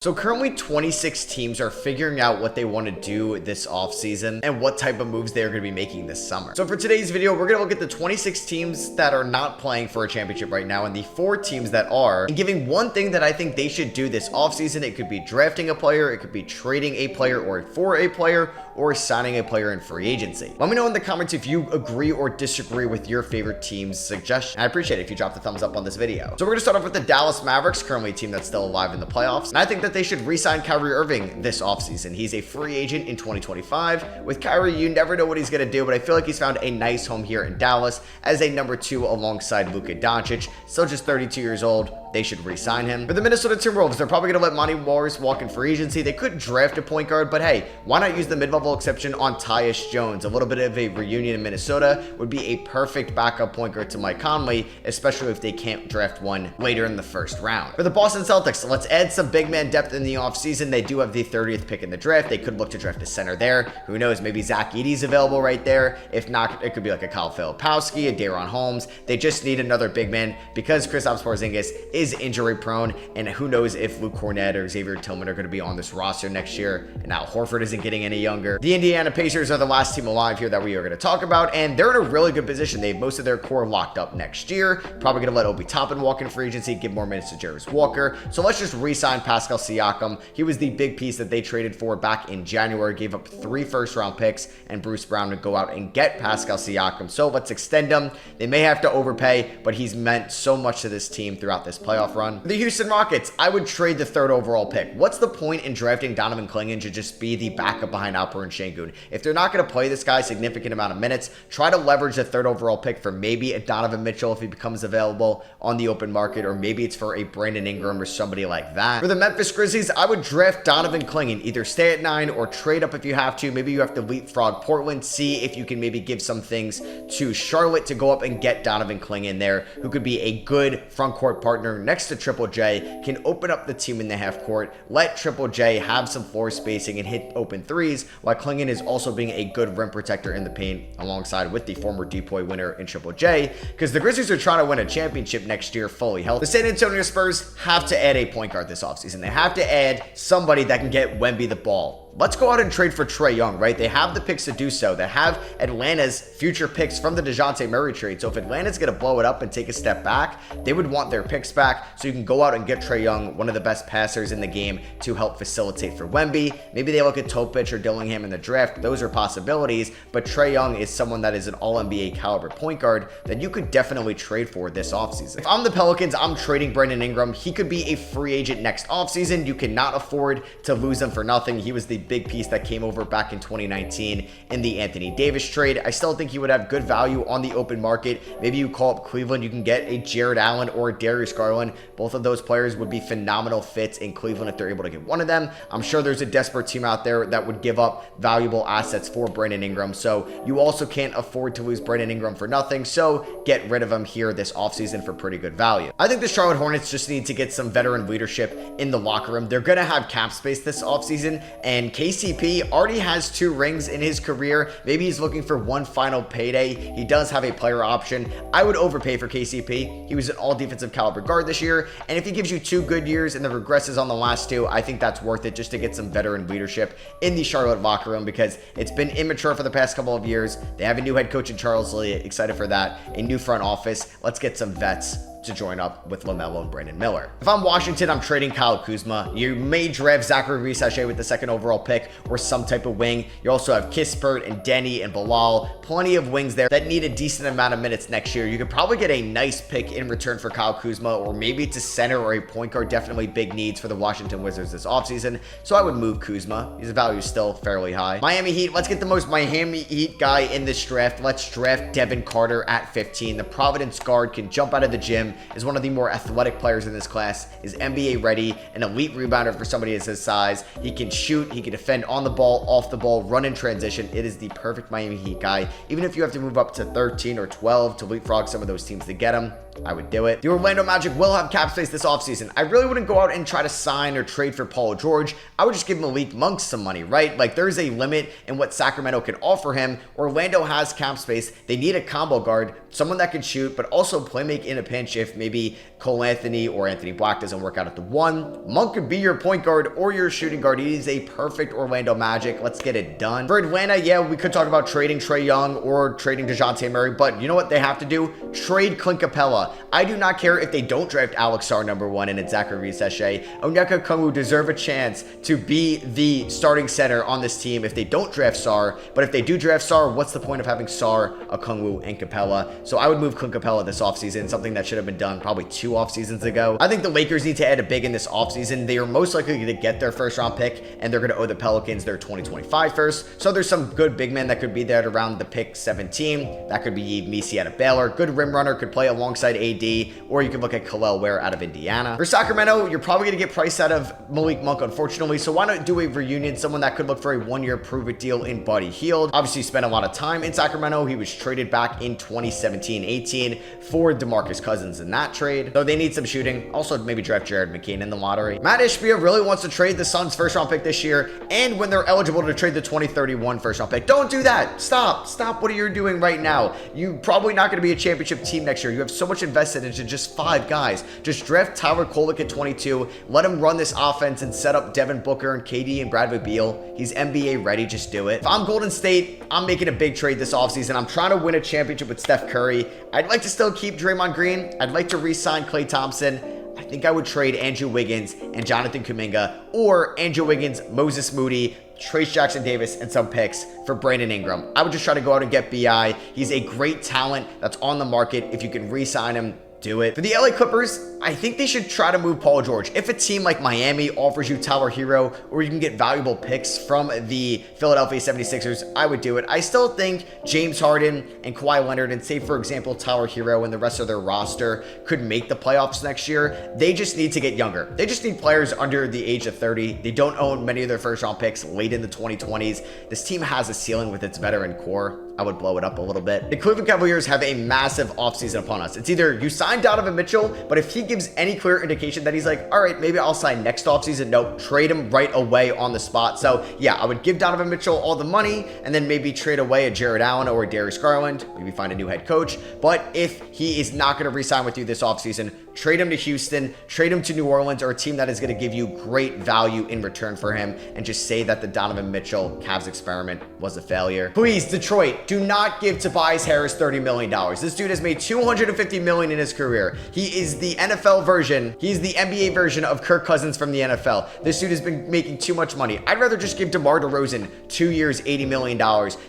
So currently 26 teams are figuring out what they want to do this offseason and what type of moves they're going to be making this summer. So for today's video, we're going to look at the 26 teams that are not playing for a championship right now and the 4 teams that are, and giving one thing that I think they should do this offseason. It could be drafting a player, it could be trading a player or for a player, or signing a player in free agency. Let me know in the comments if you agree or disagree with your favorite team's suggestion. I appreciate it if you drop the thumbs up on this video. So we're going to start off with the Dallas Mavericks, currently a team that's still alive in the playoffs. And I think that they should re-sign Kyrie Irving this offseason. He's a free agent in 2025. With Kyrie, you never know what he's going to do, but I feel like he's found a nice home here in Dallas as a number 2 alongside Luka Doncic. Still just 32 years old. They should re-sign him. For the Minnesota Timberwolves, they're probably going to let Monty Morris walk in free agency. They could draft a point guard, but hey, why not use the mid-level exception on Tyus Jones? A little bit of a reunion in Minnesota would be a perfect backup point guard to Mike Conley, especially if they can't draft one later in the first round. For the Boston Celtics, let's add some big man depth in the offseason. They do have the 30th pick in the draft. They could look to draft a center there. Who knows? Maybe Zach Edey's available right there. If not, it could be like a Kyle Filipowski, a Daron Holmes. They just need another big man because Kristaps Porzingis is injury prone, and who knows if Luke Cornett or Xavier Tillman are going to be on this roster next year. And now Horford isn't getting any younger. The Indiana Pacers are the last team alive here that we are going to talk about, and they're in a really good position. They have most of their core locked up next year. Probably going to let Obi Toppin walk in free agency, give more minutes to Jarvis Walker. So let's just re-sign Pascal Siakam. He was the big piece that they traded for back in January, gave up 3 first-round picks and Bruce Brown to go out and get Pascal Siakam. So let's extend him. They may have to overpay, but he's meant so much to this team throughout this playoff run. The Houston Rockets, I would trade the 3rd overall pick. What's the point in drafting Donovan Clingan to just be the backup behind Alperen Şengün? If they're not going to play this guy a significant amount of minutes, try to leverage the 3rd overall pick for maybe a Donovan Mitchell if he becomes available on the open market, or maybe it's for a Brandon Ingram or somebody like that. For the Memphis Grizzlies, I would draft Donovan Clingan. Either stay at 9 or trade up if you have to. Maybe you have to leapfrog Portland, see if you can maybe give some things to Charlotte to go up and get Donovan Clingan there, who could be a good front court partner next to Triple J, can open up the team in the half court, let Triple J have some floor spacing and hit open threes, while Clingan is also being a good rim protector in the paint alongside with the former DPOY winner in Triple J, because the Grizzlies are trying to win a championship next year fully healthy. The San Antonio Spurs have to add a point guard this offseason. They have to add somebody that can get Wemby the ball. Let's go out and trade for Trae Young, right? They have the picks to do so. They have Atlanta's future picks from the DeJounte Murray trade. So if Atlanta's going to blow it up and take a step back, they would want their picks back. So you can go out and get Trae Young, one of the best passers in the game, to help facilitate for Wemby. Maybe they look at Topic or Dillingham in the draft. Those are possibilities. But Trae Young is someone that is an all-NBA caliber point guard that you could definitely trade for this offseason. If I'm the Pelicans, I'm trading Brandon Ingram. He could be a free agent next offseason. You cannot afford to lose him for nothing. He was the big piece that came over back in 2019 in the Anthony Davis trade. I still think he would have good value on the open market. Maybe you call up Cleveland, you can get a Jared Allen or a Darius Garland. Both of those players would be phenomenal fits in Cleveland if they're able to get one of them. I'm sure there's a desperate team out there that would give up valuable assets for Brandon Ingram. So you also can't afford to lose Brandon Ingram for nothing. So get rid of him here this offseason for pretty good value. I think the Charlotte Hornets just need to get some veteran leadership in the locker room. They're going to have cap space this offseason, and KCP already has 2 rings in his career. Maybe he's looking for one final payday. He does have a player option. I would overpay for KCP. He was an all defensive caliber guard this year, and if he gives you 2 good years and then regresses on the last 2, I think that's worth it just to get some veteran leadership in the Charlotte locker room, because it's been immature for the past couple of years. They have a new head coach in Charles Lee. Excited for that. A new front office. Let's get some vets to join up with LaMelo and Brandon Miller. If I'm Washington, I'm trading Kyle Kuzma. You may draft Zachary Risache with the 2nd overall pick or some type of wing. You also have Kispert and Denny and Bilal. Plenty of wings there that need a decent amount of minutes next year. You could probably get a nice pick in return for Kyle Kuzma, or maybe it's a center or a point guard. Definitely big needs for the Washington Wizards this offseason. So I would move Kuzma. His value is still fairly high. Miami Heat, let's get the most Miami Heat guy in this draft. Let's draft Devin Carter at 15. The Providence guard can jump out of the gym, is one of the more athletic players in this class, is NBA ready, an elite rebounder for somebody of his size. He can shoot, he can defend on the ball, off the ball, run in transition. It is the perfect Miami Heat guy. Even if you have to move up to 13 or 12 to leapfrog some of those teams to get him, I would do it. The Orlando Magic will have cap space this offseason. I really wouldn't go out and try to sign or trade for Paul George. I would just give Malik Monk some money, right? Like, there's a limit in what Sacramento can offer him. Orlando has cap space. They need a combo guard, someone that can shoot, but also play make in a pinch if maybe Cole Anthony or Anthony Black doesn't work out at the 1. Monk could be your point guard or your shooting guard. He is a perfect Orlando Magic. Let's get it done. For Atlanta, yeah, we could talk about trading Trae Young or trading DeJounte Murray, but you know what they have to do? Trade Clint Capella. I do not care if they don't draft Alex Sarr #1 and it's Zachary Seshay. Onyeka Okongwu deserve a chance to be the starting center on this team if they don't draft Sarr, but if they do draft Sarr, what's the point of having Sarr, Okongwu, and Capella? So I would move Clint Capella this offseason, something that should have been done probably 2 off seasons ago. I think the Lakers need to add a big in this offseason. They are most likely going to get their first round pick, and they're going to owe the Pelicans their 2025 first. So there's some good big men that could be there around the pick 17. That could be Yves Missi out of Baylor. Good rim runner, could play alongside AD, or you could look at Kel'el Ware out of Indiana. For Sacramento, you're probably going to get priced out of Malik Monk, unfortunately. So why not do a reunion? Someone that could look for a 1-year prove-it deal in Buddy Hield. Obviously, spent a lot of time in Sacramento. He was traded back in 2017-18 for DeMarcus Cousins in that trade. So they need some shooting. Also, maybe draft Jared McCain in the lottery. Matt Ishbia really wants to trade the Suns' first-round pick this year, and when they're eligible to trade the 2031 first-round pick. Don't do that. Stop what you're doing right now. You're probably not going to be a championship team next year. You have so much invested into just 5 guys. Just draft Tyler Kolek at 22. Let him run this offense and set up Devin Booker and KD and Bradley Beal. He's NBA ready. Just do it. If I'm Golden State, I'm making a big trade this offseason. I'm trying to win a championship with Steph Curry. I'd like to still keep Draymond Green. I'd like to re-sign Klay Thompson. I think I would trade Andrew Wiggins and Jonathan Kuminga, or Andrew Wiggins, Moses Moody, Trace Jackson Davis, and some picks for Brandon Ingram. I would just try to go out and get BI. He's a great talent that's on the market. If you can re-sign him, do it. For the LA Clippers, I think they should try to move Paul George. If a team like Miami offers you Tyler Hero, or you can get valuable picks from the Philadelphia 76ers, I would do it. I still think James Harden and Kawhi Leonard, and say, for example, Tyler Hero and the rest of their roster could make the playoffs next year. They just need to get younger. They just need players under the age of 30. They don't own many of their first round picks late in the 2020s. This team has a ceiling with its veteran core. I would blow it up a little bit. The Cleveland Cavaliers have a massive offseason upon us. It's either you sign Donovan Mitchell, but if he gives any clear indication that he's like, all right, maybe I'll sign next offseason, no, trade him right away on the spot. So yeah, I would give Donovan Mitchell all the money and then maybe trade away a Jared Allen or a Darius Garland, maybe find a new head coach. But if he is not going to re-sign with you this offseason, trade him to Houston, trade him to New Orleans, or a team that is going to give you great value in return for him, and just say that the Donovan Mitchell Cavs experiment was a failure. Please, Detroit, do not give Tobias Harris $30 million. This dude has made $250 million in his career. He is the NFL version. He's the NBA version of Kirk Cousins from the NFL. This dude has been making too much money. I'd rather just give DeMar DeRozan 2 years, $80 million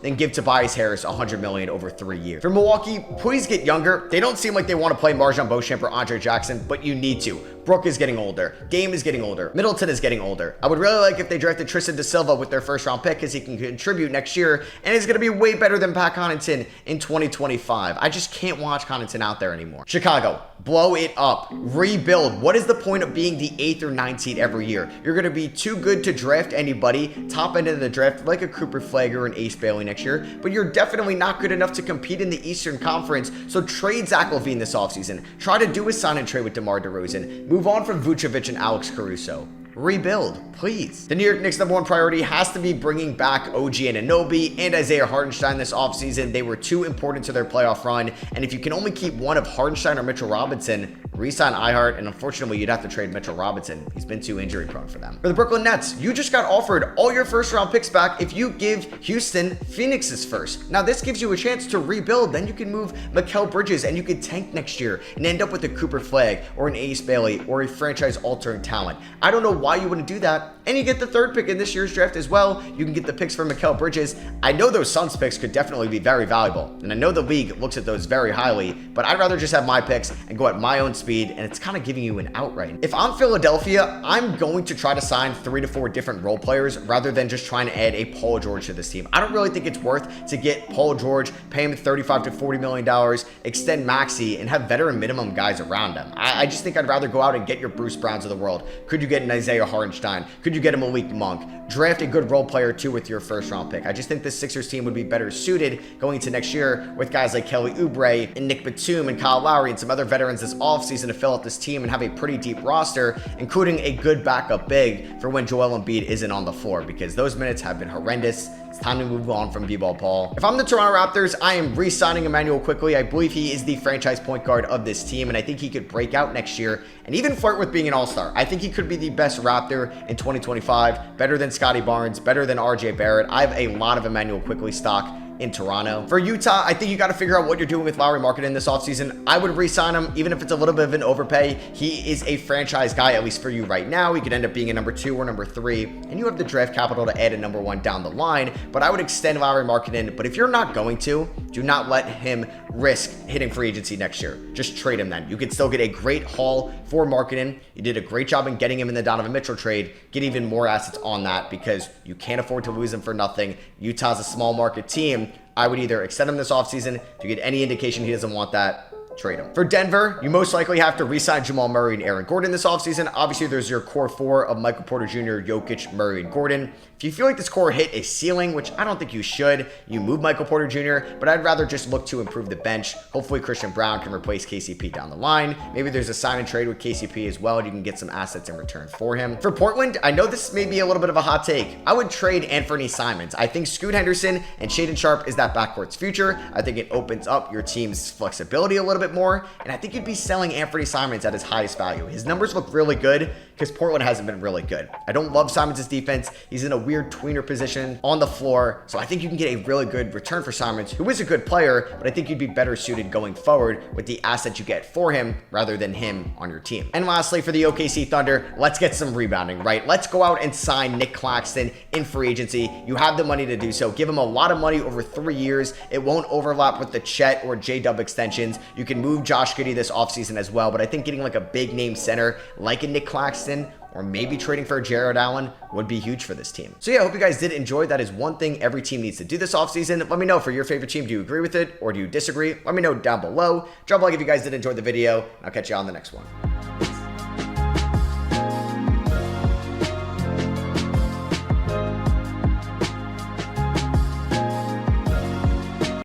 than give Tobias Harris $100 million over 3 years. For Milwaukee, please get younger. They don't seem like they want to play Marjon Beauchamp or Andre Jackson, but you need to. Brook is getting older. Dame is getting older. Middleton is getting older. I would really like if they drafted Tristan Da Silva with their first round pick, because he can contribute next year and is going to be way better than Pat Connaughton in 2025. I just can't watch Connaughton out there anymore. Chicago, blow it up. Rebuild. What is the point of being the 8th or 9th seed every year? You're going to be too good to draft anybody, top end of the draft, like a Cooper Flagg or an Ace Bailey next year, but you're definitely not good enough to compete in the Eastern Conference, so trade Zach LaVine this offseason. Try to do a sign and trade with DeMar DeRozan. Move on from Vucevic and Alex Caruso. Rebuild, please. The New York Knicks' #1 priority has to be bringing back OG Anunoby and Isaiah Hartenstein this offseason. They were too important to their playoff run, and if you can only keep one of Hartenstein or Mitchell Robinson, re-sign Ihart, and unfortunately, you'd have to trade Mitchell Robinson. He's been too injury prone for them. For the Brooklyn Nets, you just got offered all your first round picks back if you give Houston Phoenix's first. Now, this gives you a chance to rebuild. Then you can move Mikal Bridges, and you could tank next year and end up with a Cooper Flagg or an Ace Bailey or a franchise-altering talent. I don't know why you wouldn't do that. And you get the 3rd pick in this year's draft as well. You can get the picks for Mikal Bridges. I know those Suns picks could definitely be very valuable, and I know the league looks at those very highly, but I'd rather just have my picks and go at my own speed, and it's kind of giving you an out right now. If I'm Philadelphia, I'm going to try to sign 3 to 4 different role players rather than just trying to add a Paul George to this team. I don't really think it's worth to get Paul George, pay him $35 to $40 million, extend Maxey, and have veteran minimum guys around him. I just think I'd rather go out and get your Bruce Browns of the world. Could you get an Isaiah Isaiah Hartenstein? Could you get a Malik Monk? Draft a good role player too with your first round pick. I just think this Sixers team would be better suited going into next year with guys like Kelly Oubre and Nick Batum and Kyle Lowry and some other veterans this offseason to fill out this team and have a pretty deep roster, including a good backup big for when Joel Embiid isn't on the floor, because those minutes have been horrendous. It's time to move on from B-Ball Paul. If I'm the Toronto Raptors, I am re-signing Emmanuel Quickley. I believe he is the franchise point guard of this team, and I think he could break out next year and even flirt with being an all-star. I think he could be the best Raptor in 2025, better than Scotty Barnes, better than RJ Barrett. I have a lot of Emmanuel Quickley stock in Toronto. For Utah, I think you got to figure out what you're doing with Lauri Markkanen this offseason. I would re-sign him, even if it's a little bit of an overpay. He is a franchise guy, at least for you right now. He could end up being a number 2 or number 3, and you have the draft capital to add a number 1 down the line, but I would extend Lauri Markkanen. But if you're not going to, do not let him risk hitting free agency next year. Just trade him then. You could still get a great haul for Markkanen. You did a great job in getting him in the Donovan Mitchell trade. Get even more assets on that because you can't afford to lose him for nothing. Utah's a small market team. I would either extend him this offseason. If you get any indication he doesn't want that, trade him. For Denver, you most likely have to re-sign Jamal Murray and Aaron Gordon this offseason. Obviously, there's your core 4 of Michael Porter Jr., Jokic, Murray, and Gordon. If you feel like this core hit a ceiling, which I don't think you should, you move Michael Porter Jr., but I'd rather just look to improve the bench. Hopefully, Christian Brown can replace KCP down the line. Maybe there's a sign and trade with KCP as well, and you can get some assets in return for him. For Portland, I know this may be a little bit of a hot take. I would trade Anthony Simons. I think Scoot Henderson and Shaedon Sharpe is that backcourt's future. I think it opens up your team's flexibility a little bit more, and I think you'd be selling Anthony Simons at his highest value. His numbers look really good because Portland hasn't been really good. I don't love Simons' defense. He's in a weird tweener position on the floor, so I think you can get a really good return for Simons, who is a good player, but I think you'd be better suited going forward with the assets you get for him rather than him on your team. And lastly, for the OKC Thunder, let's get some rebounding, right? Let's go out and sign Nick Claxton in free agency. You have the money to do so. Give him a lot of money over 3 years. It won't overlap with the Chet or J-Dub extensions. You can move Josh Giddey this offseason as well, but I think getting like a big name center like a Nick Claxton or maybe trading for Jared Allen would be huge for this team. So yeah, I hope you guys did enjoy. That is one thing every team needs to do this offseason. Let me know for your favorite team. Do you agree with it or do you disagree? Let me know down below. Drop a like if you guys did enjoy the video, and I'll catch you on the next one.